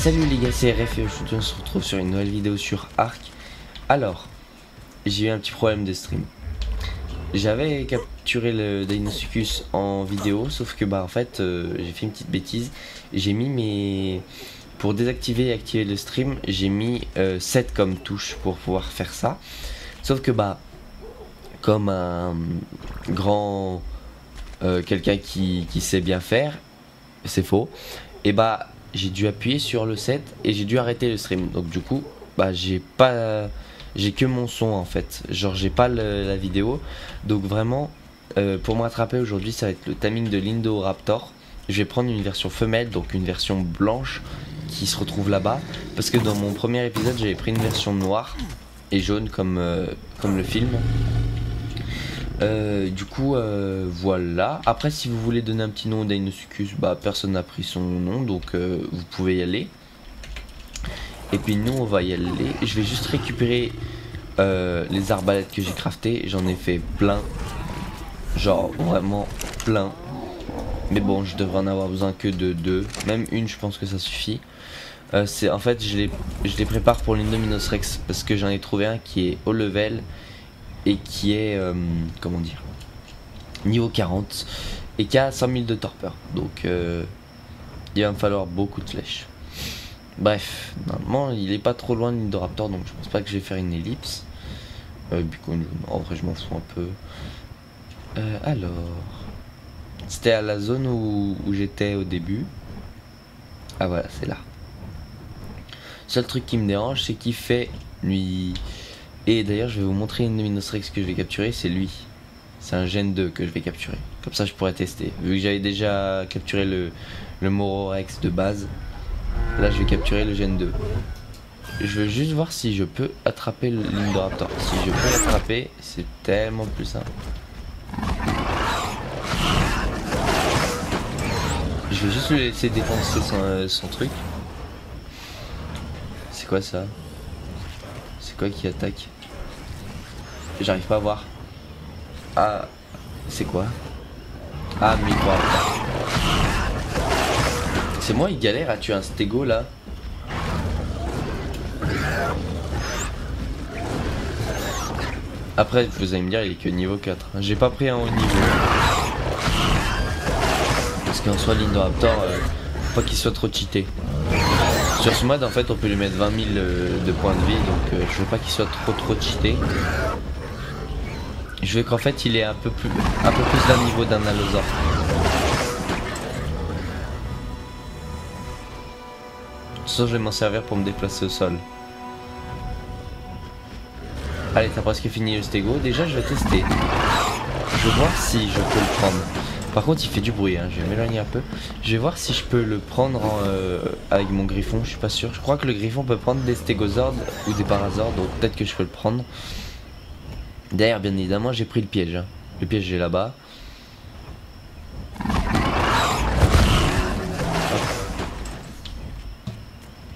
Salut les gars, c'est RF et aujourd'hui on se retrouve sur une nouvelle vidéo sur Ark. Alors, j'ai eu un petit problème de stream. J'avais capturé le Deinosuchus en vidéo, sauf que en fait j'ai fait une petite bêtise. J'ai mis mes... Pour désactiver et activer le stream, j'ai mis 7 comme touche pour pouvoir faire ça. Sauf que comme un grand... quelqu'un qui sait bien faire, c'est faux. Et j'ai dû appuyer sur le 7 et j'ai dû arrêter le stream. Donc du coup, j'ai que mon son en fait. Genre j'ai pas la vidéo. Donc vraiment, pour me rattraper aujourd'hui, ça va être le timing de l'Indoraptor. Je vais prendre une version femelle, donc une version blanche qui se retrouve là-bas. Parce que dans mon premier épisode, j'avais pris une version noire et jaune comme le film. Du coup voilà. Après si vous voulez donner un petit nom au Deinosuchus, personne n'a pris son nom, donc vous pouvez y aller. Et puis nous on va y aller. Je vais juste récupérer les arbalètes que j'ai craftées. J'en ai fait plein. Genre vraiment plein. Mais bon, je devrais en avoir besoin que de 2. Même une, je pense que ça suffit. En fait je les prépare pour l'Indominus Rex parce que j'en ai trouvé un qui est haut level et qui est comment dire, niveau 40 et qui a 100 000 de torpeur, donc il va me falloir beaucoup de flèches. Bref, normalement il est pas trop loin de l'Indoraptor, donc je pense pas que je vais faire une ellipse. En vrai je m'en fous un peu. Alors c'était à la zone où j'étais au début. Ah voilà, c'est là. Seul truc qui me dérange, c'est qu'il fait nuit. Et d'ailleurs je vais vous montrer une Indominus Rex que je vais capturer, c'est lui. C'est un Gen 2 que je vais capturer. Comme ça je pourrais tester. Vu que j'avais déjà capturé le Mororex de base, là je vais capturer le Gen 2. Je veux juste voir si je peux attraper l'Indoraptor. Si je peux l'attraper, c'est tellement plus simple. Je vais juste lui laisser défoncer son truc. C'est quoi ça? C'est quoi qui attaque? J'arrive pas à voir. Ah, c'est quoi? Ah, micro. C'est moi, il galère à tuer un stégo là. Après, vous allez me dire, il est que niveau 4. J'ai pas pris un haut niveau. Parce qu'en soit, l'Indoraptor, faut pas qu'il soit trop cheaté. Sur ce mode en fait on peut lui mettre 20 000 de points de vie, donc je veux pas qu'il soit trop cheaté. Je veux qu'en fait il ait un peu plus d'un niveau d'un allosaure. De toute façon je vais m'en servir pour me déplacer au sol. Allez, t'as presque fini le stégo, déjà je vais tester. Je vais voir si je peux le prendre. Par contre il fait du bruit, hein. Je vais m'éloigner un peu. Je vais voir si je peux le prendre avec mon griffon, je suis pas sûr. Je crois que le griffon peut prendre des stégosaures ou des parasaures, donc peut-être que je peux le prendre. D'ailleurs bien évidemment j'ai pris le piège, hein. Le piège est là-bas.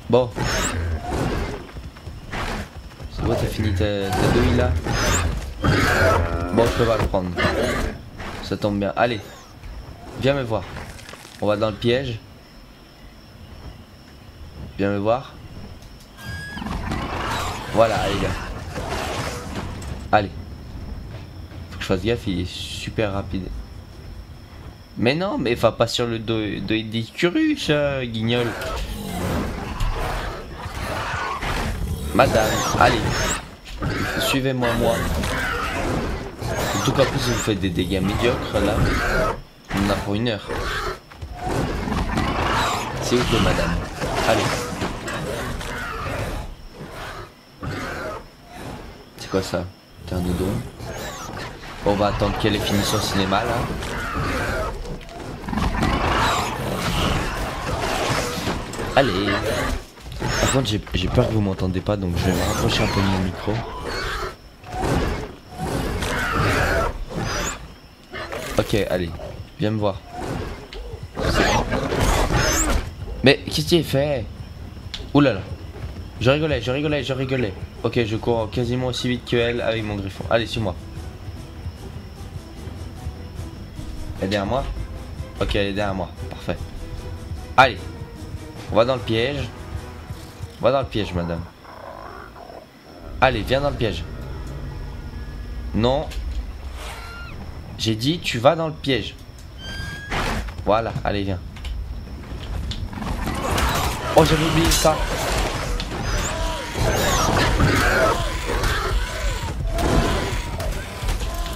Bon. C'est bon, t'as fini ta douille là. Bon, je peux pas le prendre. Ça tombe bien, allez. Viens me voir. On va dans le piège. Viens me voir. Voilà, allez gars. Allez. Faut que je fasse gaffe, il est super rapide. Mais non, mais va pas sur le dos d'Icurus, guignol. Madame, allez. Suivez-moi, moi. Surtout qu'en plus vous faites des dégâts médiocres là. On en a pour 1 heure. C'est ok madame. Allez. C'est quoi ça? T'es un doudou. On va attendre qu'elle ait fini son cinéma là. Allez. Par contre j'ai peur que vous m'entendez pas, donc je vais me rapprocher un peu de mon micro. Ok, allez, viens me voir. Mais qu'est-ce qu'il fait? Oulala. Je rigolais. Ok, je cours quasiment aussi vite que elle avec mon griffon. Allez, suis-moi. Elle est derrière moi? Ok, elle est derrière moi. Parfait. Allez. On va dans le piège. Va dans le piège, madame. Allez, viens dans le piège. Non. J'ai dit, tu vas dans le piège. Voilà, allez, viens. Oh, j'avais oublié ça.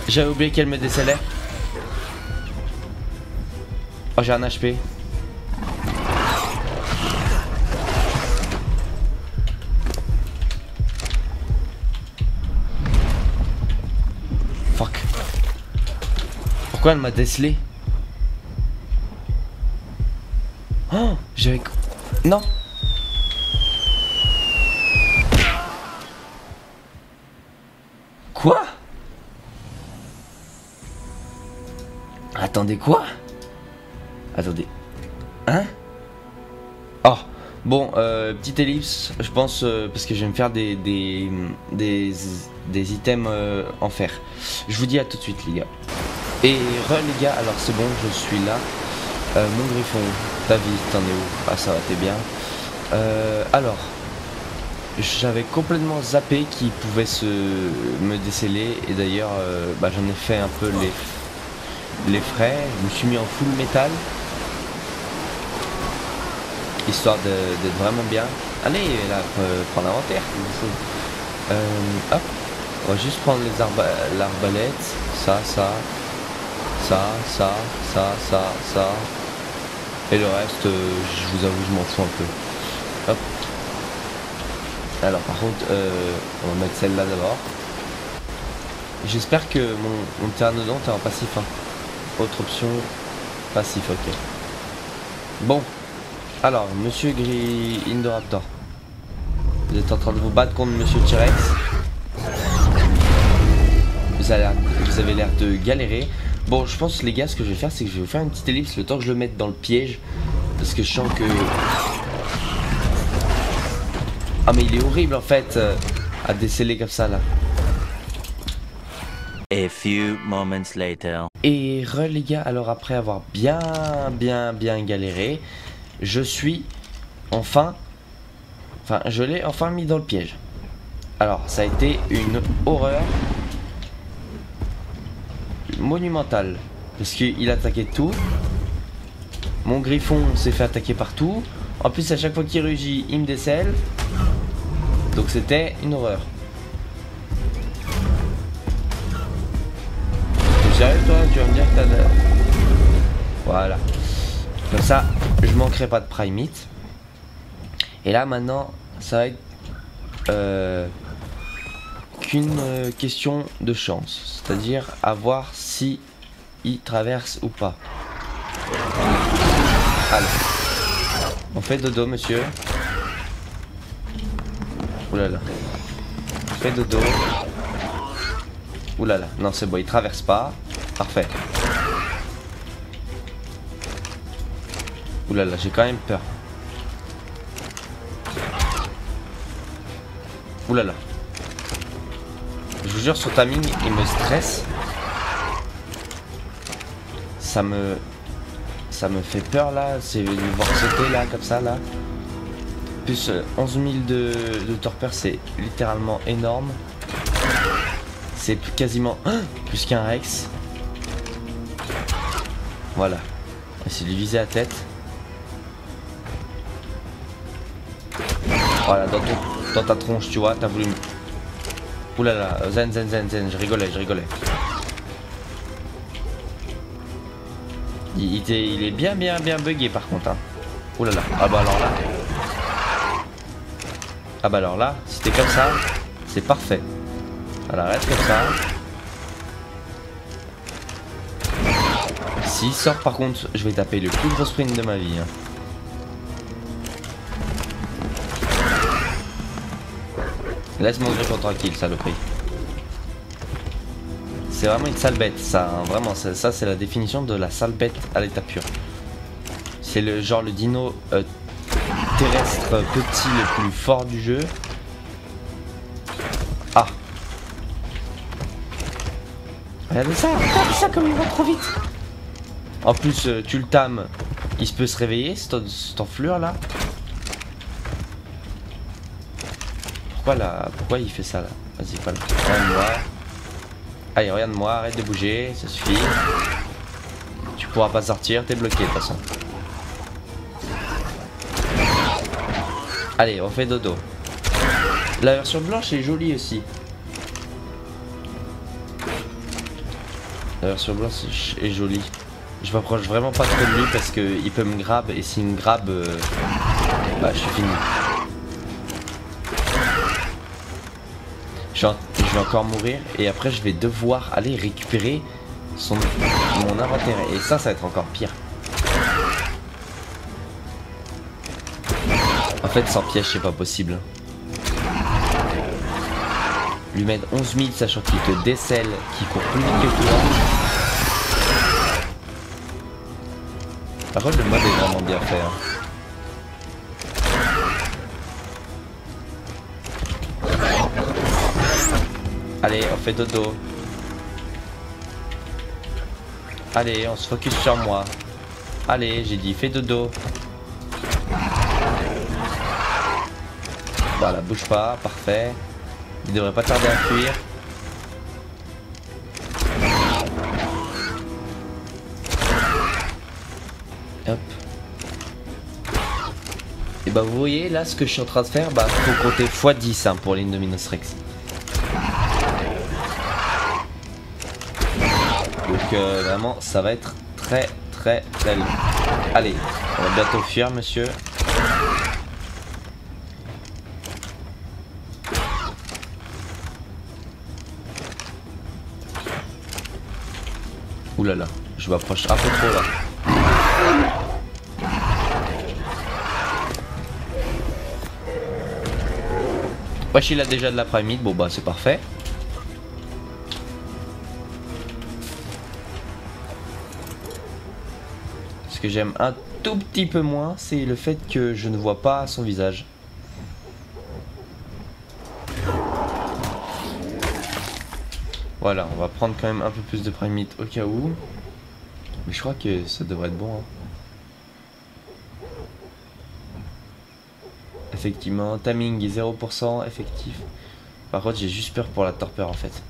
J'avais oublié qu'elle me décélait. Oh, j'ai un HP. Fuck. Pourquoi elle m'a décelé? Oh, j'avais... Non. Quoi? Attendez, quoi? Attendez. Hein? Oh, bon, petite ellipse, je pense, parce que je vais me faire des items en fer. Je vous dis à tout de suite, les gars. Et les gars, alors c'est bon, je suis là. Mon griffon, ta vie, t'en es où? Ah, ça va, t'es bien. Alors, j'avais complètement zappé qu'il pouvait me déceler. Et d'ailleurs, j'en ai fait un peu les frais. Je me suis mis en full métal, histoire d'être vraiment bien. Allez, là, prends l'inventaire. Hop, on va juste prendre l'arbalète. Ça. Et le reste, je vous avoue, je m'en fous un peu. Hop. Alors par contre, on va mettre celle-là d'abord. J'espère que mon pteranodon est en passif. Hein. Autre option, passif, ok. Bon, alors, monsieur Indoraptor, vous êtes en train de vous battre contre monsieur T-Rex. Vous avez l'air de galérer. Bon, je pense, les gars, ce que je vais faire, c'est que je vais vous faire une petite ellipse le temps que je le mette dans le piège. Parce que je sens que... Ah, mais il est horrible, en fait, à déceler comme ça, là. A few moments later. Et les gars, alors après avoir bien galéré, je suis enfin... Enfin, je l'ai enfin mis dans le piège. Alors, ça a été une horreur monumentale. Parce qu'il attaquait tout. Mon griffon s'est fait attaquer partout. En plus, à chaque fois qu'il rugit, il me décèle. Donc c'était une horreur. T'es sérieux, toi? Tu vas me dire que t'as de... Voilà. Comme ça, je manquerai pas de Primite. Et là, maintenant, ça va être... qu'une question de chance, c'est-à-dire à voir si il traverse ou pas. Allez, on fait dodo, monsieur. Oulala, on fait dodo. Oulala, non c'est bon, il traverse pas. Parfait. Oulala, j'ai quand même peur. Oulala. Je vous jure, son timing, il me stresse. Ça me fait peur là, c'est de voir sauter là, comme ça là. Plus 11 000 de torpeur, c'est littéralement énorme. C'est quasiment plus qu'un Rex. Voilà. On va essayer de lui viser la tête. Voilà, dans ta tronche, tu vois, t'as voulu... Oulala, zen, je rigolais. Il est bien bugué par contre. Hein. Oulala, ah bah alors là, si c'était comme ça, c'est parfait. Voilà, reste comme ça. S'il sort par contre, je vais taper le plus gros sprint de ma vie. Hein. Laisse mon griffon tranquille, saloperie. C'est vraiment une sale bête, ça. Hein. Vraiment, ça c'est la définition de la sale bête à l'état pur. C'est le genre le dino terrestre petit le plus fort du jeu. Ah. Regardez ça comme il va trop vite. En plus, tu le tames, il se peut se réveiller, cette enflure là. pourquoi il fait ça là? Vas-y, voilà. Regarde-moi. Allez, regarde-moi, arrête de bouger, ça suffit. Tu pourras pas sortir, t'es bloqué de toute façon. Allez, on fait dodo. La version blanche est jolie aussi. La version blanche est jolie. Je m'approche vraiment pas trop de lui parce qu'il peut me grab et s'il me grab, bah je suis fini. Je vais encore mourir et après je vais devoir aller récupérer mon inventaire et ça va être encore pire. En fait sans piège c'est pas possible. Lui mettre 11 000 sachant qu'il te décèle, qu'il court plus vite que toi. Par contre le mode est vraiment bien fait. Allez, on fait dodo. Allez, on se focus sur moi. Allez, j'ai dit fais dodo. Voilà, bouge pas, parfait. Il devrait pas tarder à fuir. Hop. Et bah vous voyez là ce que je suis en train de faire, bah faut compter x10 hein, pour l'Indominus Rex. Donc vraiment ça va être très long. Allez, on va bientôt fuir monsieur. Ouh là là, je m'approche un peu trop là. Wesh, il a déjà de la primite, bon bah c'est parfait. Ce que j'aime un tout petit peu moins, c'est le fait que je ne vois pas son visage. Voilà, on va prendre quand même un peu plus de primite au cas où. Mais je crois que ça devrait être bon. Hein. Effectivement, timing est 0%, effectif. Par contre, j'ai juste peur pour la torpeur en fait.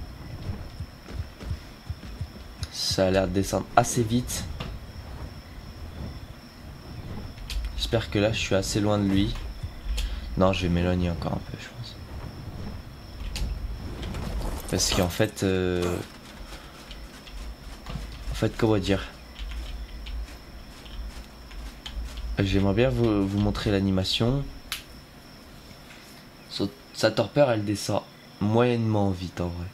Ça a l'air de descendre assez vite. J'espère que là, je suis assez loin de lui. Non, je vais m'éloigner encore un peu, je pense. Parce qu'en fait... comment dire? J'aimerais bien vous montrer l'animation. Sa torpeur, elle descend moyennement vite en vrai.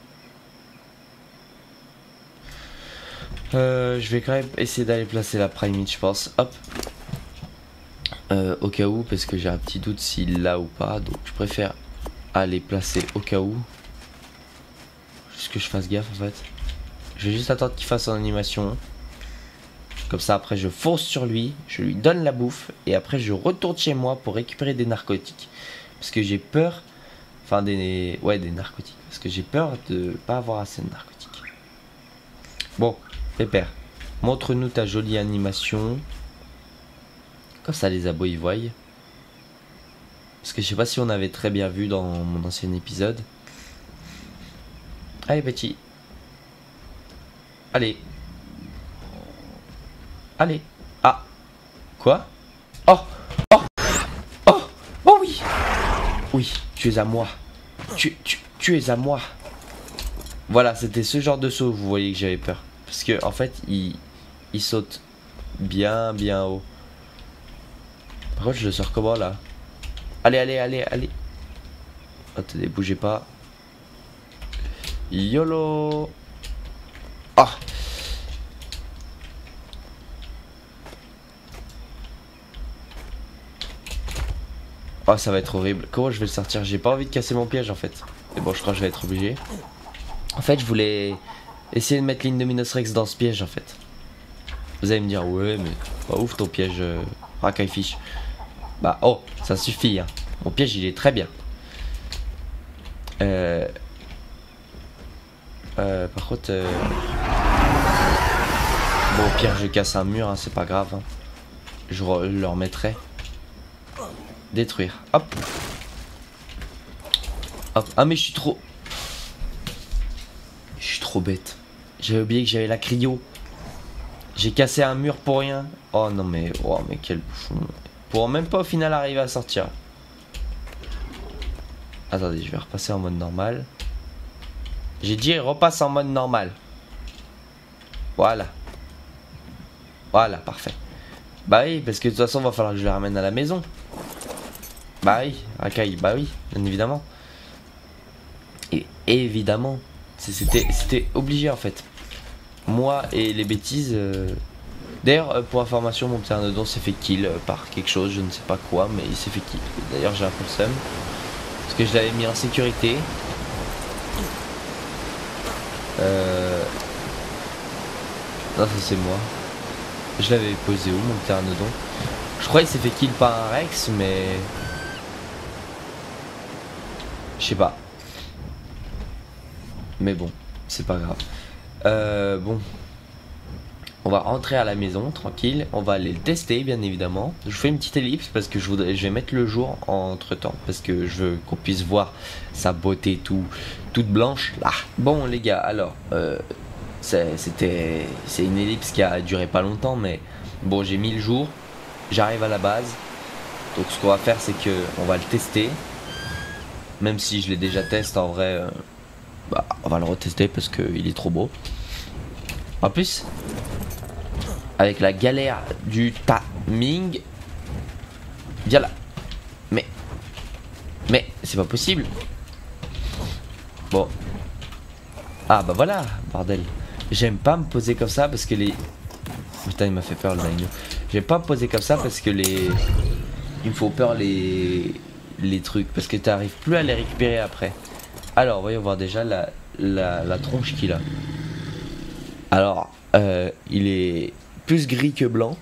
Je vais quand même essayer d'aller placer la primite, je pense. Hop. Au cas où, parce que j'ai un petit doute s'il l'a ou pas. Donc je préfère aller placer au cas où. Juste que je fasse gaffe en fait. Je vais juste attendre qu'il fasse son animation. Comme ça après je fonce sur lui. Je lui donne la bouffe. Et après je retourne chez moi pour récupérer des narcotiques. Parce que j'ai peur... Enfin des narcotiques. Parce que j'ai peur de pas avoir assez de narcotiques. Bon, Pépère. Montre-nous ta jolie animation. Comme ça les abos y voient. Parce que je sais pas si on avait très bien vu dans mon ancien épisode. Allez petit. Allez. Allez. Ah. Quoi? Oh. Oh. Oh. Oh oui. Oui, tu es à moi. Tu es à moi. Voilà, c'était ce genre de saut, vous voyez que j'avais peur. Parce que en fait, il saute bien haut. Par contre, je le sors comment là? Allez. Attendez, bougez pas. YOLO. Ah. Oh, ça va être horrible. Comment je vais le sortir? J'ai pas envie de casser mon piège en fait. Mais bon, je crois que je vais être obligé. En fait, je voulais essayer de mettre l'Indominus Rex dans ce piège en fait. Vous allez me dire, ouais, mais pas ouf ton piège, racaille fiche. Bah, oh, ça suffit. Hein. Mon piège, il est très bien. Par contre, bon, au pire, je casse un mur, hein, c'est pas grave. Hein. Je le remettrai. Détruire. Hop. Hop. Ah mais je suis trop bête. J'avais oublié que j'avais la cryo. J'ai cassé un mur pour rien. Oh non mais quel bouffon. Pour même pas au final arriver à sortir. Attendez, je vais repasser en mode normal. J'ai dit repasse en mode normal. Voilà. Voilà, parfait. Bah oui, parce que de toute façon, va falloir que je le ramène à la maison. Bah oui, Rakai, bah oui, bien évidemment. Et évidemment, c'était obligé en fait. Moi et les bêtises. D'ailleurs, pour information, mon pteranodon s'est fait kill par quelque chose, je ne sais pas quoi, mais il s'est fait kill. D'ailleurs, j'ai un peu le seum. Parce que je l'avais mis en sécurité. Non, ça c'est moi. Je l'avais posé où, mon pteranodon? Je crois qu'il s'est fait kill par un Rex, mais... Je sais pas. Mais bon, c'est pas grave. Bon. On va rentrer à la maison, tranquille. On va aller le tester, bien évidemment. Je fais une petite ellipse parce que je vais mettre le jour entre temps. Parce que je veux qu'on puisse voir sa beauté toute blanche. Là. Bon, les gars, alors... c'est une ellipse qui a duré pas longtemps, mais... Bon, j'ai mis le jour. J'arrive à la base. Donc ce qu'on va faire, c'est que on va le tester. Même si je l'ai déjà testé, en vrai... bah, on va le retester parce qu'il est trop beau. En plus... Avec la galère du timing. Viens là. Mais c'est pas possible. Bon. Ah bah voilà, bordel. J'aime pas me poser comme ça parce que les... Putain, il m'a fait peur le dino. J'aime pas me poser comme ça parce que les... Il me faut peur les trucs. Parce que t'arrives plus à les récupérer après. Alors, voyons voir déjà la tronche qu'il a. Alors, il est... plus gris que blanc.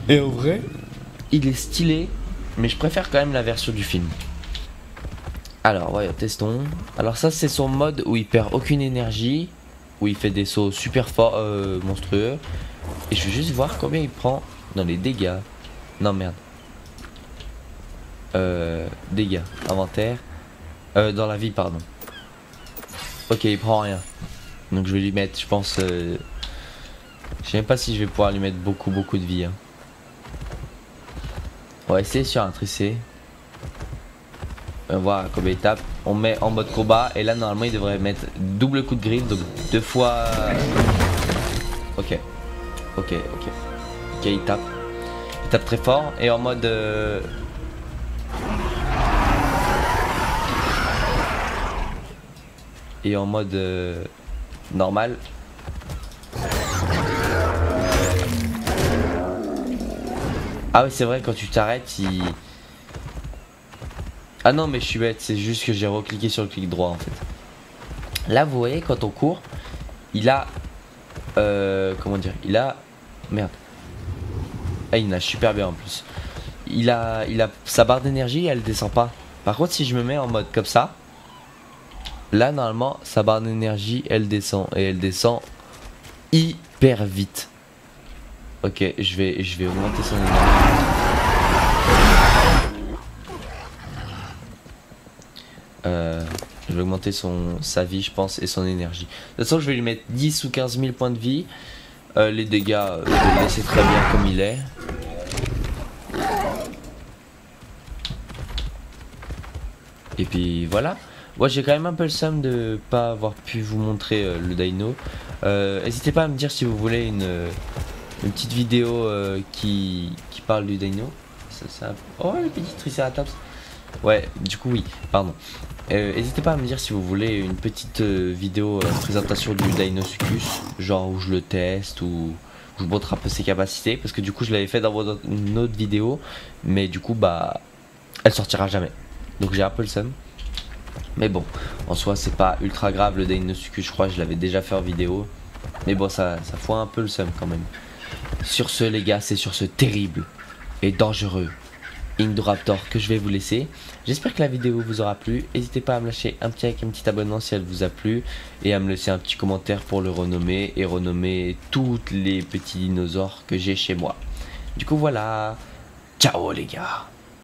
Et en vrai, il est stylé, mais je préfère quand même la version du film. Alors, voyons, testons. Alors ça, c'est son mode où il perd aucune énergie, où il fait des sauts super forts, monstrueux. Et je vais juste voir combien il prend dans les dégâts. Non, merde. Dégâts, inventaire. Dans la vie, pardon. Ok, il prend rien. Donc je vais lui mettre, je pense... Je sais même pas si je vais pouvoir lui mettre beaucoup de vie. Hein. On va essayer sur un tricé. On va voir combien il tape. On met en mode combat. Et là, normalement, il devrait mettre double coup de griffe. Donc 2 fois... Ok. Ok, il tape. Il tape très fort. Et en mode... Et en mode... normal. Ah oui, c'est vrai, quand tu t'arrêtes, il... Ah non, mais je suis bête, c'est juste que j'ai recliqué sur le clic droit en fait. Là, vous voyez, quand on court, il a... comment dire? Il a... Merde. Ah, il nage super bien en plus. Il a sa barre d'énergie, elle descend pas. Par contre, si je me mets en mode comme ça, là, normalement, sa barre d'énergie, elle descend. Et elle descend hyper vite. Ok, je vais augmenter son énergie. Je vais augmenter sa vie, je pense, et son énergie. De toute façon, je vais lui mettre 10 ou 15 000 points de vie. Les dégâts, je vais le laisser très bien comme il est. Et puis voilà. Moi, j'ai quand même un peu le seum de pas avoir pu vous montrer le dino. N'hésitez pas à me dire si vous voulez une petite vidéo qui parle du dino. Ça... Oh, le petit triceratops. Ouais, du coup, oui, pardon. N'hésitez pas à me dire si vous voulez une petite vidéo présentation du Deinosuchus, genre où je le teste, ou où je montre un peu ses capacités, parce que du coup, je l'avais fait dans une autre vidéo, mais du coup, bah, elle sortira jamais. Donc j'ai un peu le seum. Mais bon, en soi, c'est pas ultra grave le Deinosuchus, je crois, je l'avais déjà fait en vidéo. Mais bon, ça fout un peu le seum quand même. Sur ce, les gars, c'est sur ce terrible et dangereux Indoraptor que je vais vous laisser. J'espère que la vidéo vous aura plu. N'hésitez pas à me lâcher un petit like, un petit abonnement si elle vous a plu. Et à me laisser un petit commentaire pour le renommer. Et renommer tous les petits dinosaures que j'ai chez moi. Du coup voilà. Ciao les gars.